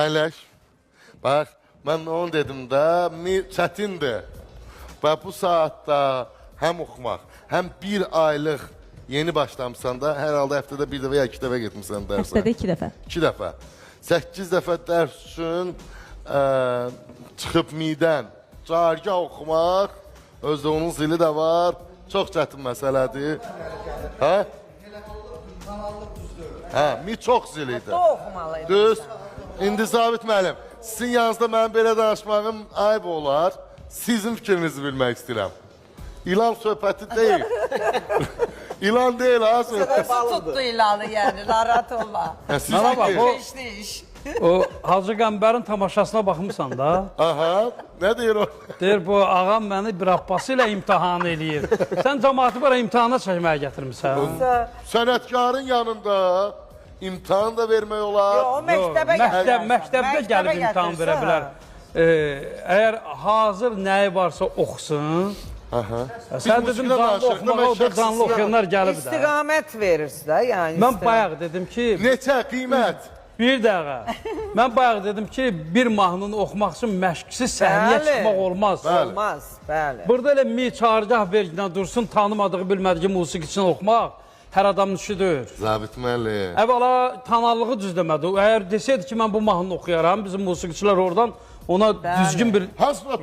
Əyləş. Bax, mən onu dedim də, çətindir. Və bu saatda həm oxumaq, həm bir aylıq yeni başlamısan da, hər halda həftədə bir dəfə ya 2 dəfə getmişsən dərsə. Həftədə 2 dəfə. 2 dəfə. 8 dəfə dərs üçün çıxıb midən, cargah oxumaq, özdə onun zili də var, çox çətin məsələdir. Hə? Hə, mi çox zilidir. Oxumalıyım. Düz. İndi Zabit müəllim, sizin yanınızda mənim belə danışmağım ayıb olar. Sizin fikrinizi bilmək istəyirəm. İlan söhbəti deyil. İlan deyil ha söhbət. Su tutdu ilanı yəni, narahat olma. Sizin bax, o- Keçdi iş. O Hacı Qəmbərin tamaşasına baxmısan da. Aha, nə deyir o? Deyir bu ağam məni bir Abbası ilə imtahan eləyir. Sən cəmaatı bara imtahana çəkməyə gətirmisən. Sənətkarın yanında imtahan da vermək olar. Yo, məktəbə gətirsən. Məktəbdə gəlib imtahan verə bilər. Əgər hazır nəyi varsa oxusun. Sən dedim canlı oxumağa, o da canlı oxuyanlar gəlib də. İstiqamət verirsə də, yəni. Mən bayaq dedim ki, Neçə qiymət? bir dəqiqə. Mən bayaq dedim ki, bir mahnını oxumaq üçün məşqsiz səhnəyə Bəli. çıxmaq olmaz. Olmaz, bəli. Burada elə çargah verginə dursun, tanımadığı, bilmədiyi musiqiçini oxumaq hər adamın işidir. Zabit müəllim. Əvvəla tanallığı düzləmədi. Əgər desəydi ki, mən bu mahnını oxuyaram, bizim musiqiçilər oradan ona düzgün bir Hasbro